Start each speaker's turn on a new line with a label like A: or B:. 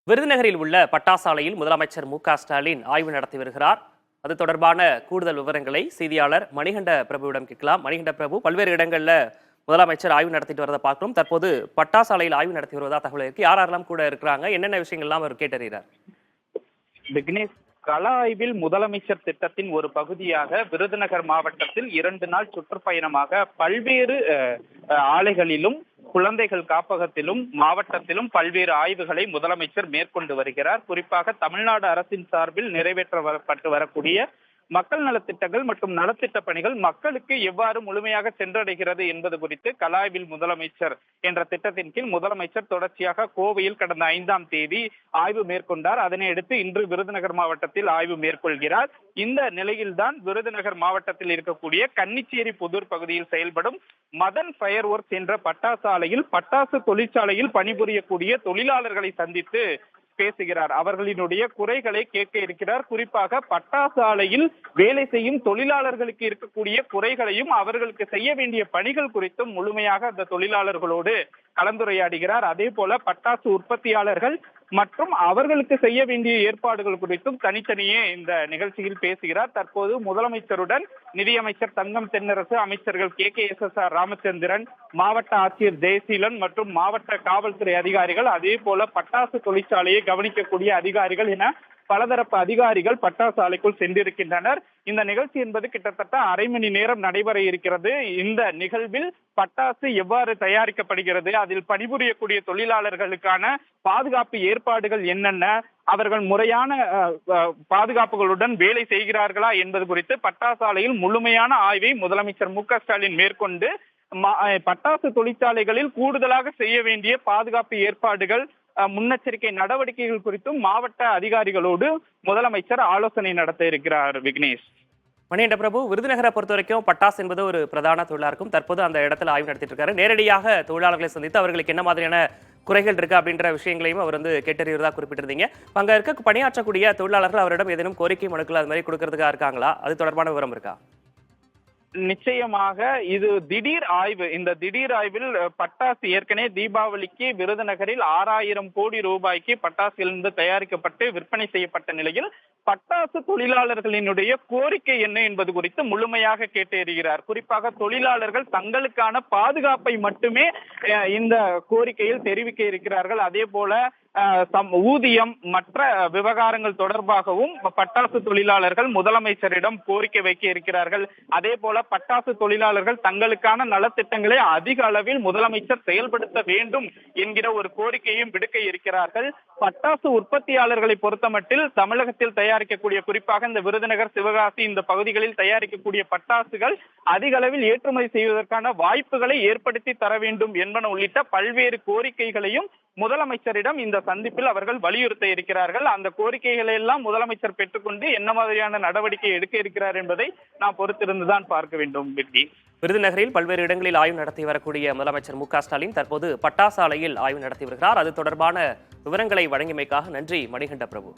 A: விருதுநகரில் உள்ள பட்டாசாலையில் முதலமைச்சர் மு.க.ஸ்டாலின் ஆய்வு நடத்தி வருகிறார். அது தொடர்பான கூடுதல் விவரங்களை செய்தியாளர் மணிகண்ட பிரபுவிடம் கேட்கலாம். மணிகண்ட பிரபு, பல்வேறு இடங்கள்ல முதலமைச்சர் ஆய்வு நடத்திட்டு வரதை பார்க்கிறோம். தற்போது பட்டாசாலையில் ஆய்வு நடத்தி வருவதா தகவல் இருக்கு. யாரெல்லாம் கூட இருக்கிறாங்க, என்னென்ன விஷயங்கள்லாம் அவர் கேட்டறிகிறார்?
B: விக்னேஷ், கள ஆய்வில் முதலமைச்சர் திட்டத்தின் ஒரு பகுதியாக விருதுநகர் மாவட்டத்தில் 2 நாள் சுற்றுப்பயணமாக பல்வேறு ஆலைகளிலும் குழந்தைகள் காப்பகத்திலும் மாவட்டத்திலும் பல்வேறு ஆய்வுகளை முதலமைச்சர் மேற்கொண்டு வருகிறார். குறிப்பாக தமிழ்நாடு அரசின் சார்பில் நிறைவேற்றப்பட்டு வரக்கூடிய மக்கள் நலத்திட்டங்கள் மற்றும் நலத்திட்ட பணிகள் மக்களுக்கு எவ்வாறு முழுமையாக சென்றடைகிறது என்பது குறித்து கள ஆய்வில் முதலமைச்சர் என்ற திட்டத்தின் கீழ் முதலமைச்சர் தொடர்ச்சியாக கோவையில் கடந்த 5ஆம் தேதி ஆய்வு மேற்கொண்டார். அதனை அடுத்து இன்று விருதுநகர் மாவட்டத்தில் ஆய்வு மேற்கொள்கிறார். இந்த நிலையில்தான் விருதுநகர் மாவட்டத்தில் இருக்கக்கூடிய கன்னிச்சேரி புதூர் பகுதியில் செயல்படும் மதன் ஃபயர் ஒர்க்ஸ் என்ற பட்டாசாலையில் பட்டாசு தொழிற்சாலையில் பணிபுரியக்கூடிய தொழிலாளர்களை சந்தித்து பேசுகிறார். அவர்களினுடைய குறைகளை கேட்க இருக்கிறார். குறிப்பாக பட்டாசு ஆலையில் வேலை செய்யும் தொழிலாளர்களுக்கு இருக்கக்கூடிய குறைகளையும் அவர்களுக்கு செய்ய வேண்டிய பணிகள் குறித்தும் முழுமையாக அந்த தொழிலாளர்களோடு கலந்துரையாடுகிறார். அதே போல பட்டாசு உற்பத்தியாளர்கள் மற்றும் அவர்களுக்கு செய்ய வேண்டிய ஏற்பாடுகள் குறித்தும் தனித்தனியே இந்த நிகழ்ச்சியில் பேசுகிறார். தற்போது முதலமைச்சருடன் நிதியமைச்சர் தங்கம் தென்னரசு, அமைச்சர்கள் KKSSR ராமச்சந்திரன், மாவட்ட ஆட்சியர் ஜெயசீலன் மற்றும் மாவட்ட காவல்துறை அதிகாரிகள், அதே போல பட்டாசு தொழிற்சாலையை கவனிக்கக்கூடிய அதிகாரிகள் என பலதரப்பு அதிகாரிகள் பட்டாசு ஆலைக்குள் சென்றிருக்கின்றனர். இந்த நிகழ்ச்சி என்பது கிட்டத்தட்ட அரை மணி நேரம் நடைபெற இருக்கிறது. இந்த நிகழ்வில் பட்டாசு எவ்வாறு தயாரிக்கப்படுகிறது, அதில் பணிபுரியக்கூடிய தொழிலாளர்களுக்கான பாதுகாப்பு ஏற்பாடுகள் என்னென்ன, அவர்கள் முறையான பாதுகாப்புகளுடன் வேலை செய்கிறார்களா என்பது குறித்து பட்டாசு ஆலையில் முழுமையான ஆய்வை முதலமைச்சர் மு.க.ஸ்டாலின் மேற்கொண்டு பட்டாசு தொழிற்சாலைகளில் கூடுதலாக செய்ய வேண்டிய பாதுகாப்பு ஏற்பாடுகள், முன்னெச்சரிக்கை நடவடிக்கைகள் குறித்தும் மாவட்ட அதிகாரிகளோடு முதலமைச்சர் ஆலோசனை நடத்த இருக்கிறார். விக்னேஷ்,
A: மணிகண்ட பிரபு, விருதுநகரை பொறுத்த வரைக்கும் பட்டாசு என்பது ஒரு பிரதான தொழிலா இருக்கும். தற்போது அந்த இடத்துல ஆய்வு நடத்திட்டு இருக்காரு. நேரடியாக தொழிலாளர்களை சந்தித்து அவர்களுக்கு என்ன மாதிரியான குறைகள் இருக்கு அப்படின்ற விஷயங்களையும் அவர் கேட்டறிவதா குறிப்பிட்டிருந்தீங்க. அங்க இருக்க பணியாற்றக்கூடிய தொழிலாளர்கள் அவரிடம் ஏதேனும் கோரிக்கை மனுக்கள் அது மாதிரி கொடுக்கறதுக்காக இருக்காங்களா? அது தொடர்பான விவரம் இருக்கா?
B: நிச்சயமாக இது திடீர் ஆய்வு. இந்த திடீர் ஆய்வில் பட்டாசு ஏற்கனவே தீபாவளிக்கு விருதுநகரில் 6000 கோடி ரூபாய்க்கு பட்டாசுகளிலிருந்து தயாரிக்கப்பட்டு விற்பனை செய்யப்பட்ட நிலையில் பட்டாசு தொழிலாளர்களினுடைய கோரிக்கை என்ன என்பது குறித்து முழுமையாக கேட்டறிகிறார். குறிப்பாக தொழிலாளர்கள் தங்களுக்கான பாதுகாப்பை மட்டுமே இந்த கோரிக்கையில் தெரிவிக்க இருக்கிறார்கள். அதே போல ஊதியம் மற்ற விவகாரங்கள் தொடர்பாகவும் பட்டாசு தொழிலாளர்கள் முதலமைச்சரிடம் கோரிக்கை வைக்க இருக்கிறார்கள். அதே போல பட்டாசு தொழிலாளர்கள் தங்களுக்கான நலத்திட்டங்களை அதிக அளவில் முதலமைச்சர் செயல்படுத்த வேண்டும் என்கிற ஒரு கோரிக்கையும் விடுக்க இருக்கிறார்கள். பட்டாசு உற்பத்தியாளர்களை பொறுத்தமட்டில் தமிழகத்தில் தயாரிக்கக்கூடிய, குறிப்பாக இந்த விருதுநகர், சிவகாசி இந்த பகுதிகளில் தயாரிக்கக்கூடிய பட்டாசுகள் அதிக அளவில் ஏற்றுமதி செய்வதற்கான வாய்ப்புகளை ஏற்படுத்தி தர வேண்டும் என்பன உள்ளிட்ட பல்வேறு கோரிக்கைகளையும் முதலமைச்சரிடம் இந்த சந்திப்பில் அவர்கள் வலியுறுத்த இருக்கிறார்கள். அந்த கோரிக்கைகளை எல்லாம் முதலமைச்சர் பெற்றுக்கொண்டு என்ன மாதிரியான நடவடிக்கை எடுக்க இருக்கிறார் என்பதை நாம் பொறுத்திருந்துதான் பார்க்க வேண்டும்.
A: விருதுநகரில் பல்வேறு இடங்களில் ஆய்வு நடத்தி வரக்கூடிய முதலமைச்சர் மு.க.ஸ்டாலின் தற்போது பட்டாசாலையில் ஆய்வு நடத்தி வருகிறார். அது தொடர்பான விவரங்களை வழங்கியமைக்காக நன்றி மணிகண்ட பிரபு.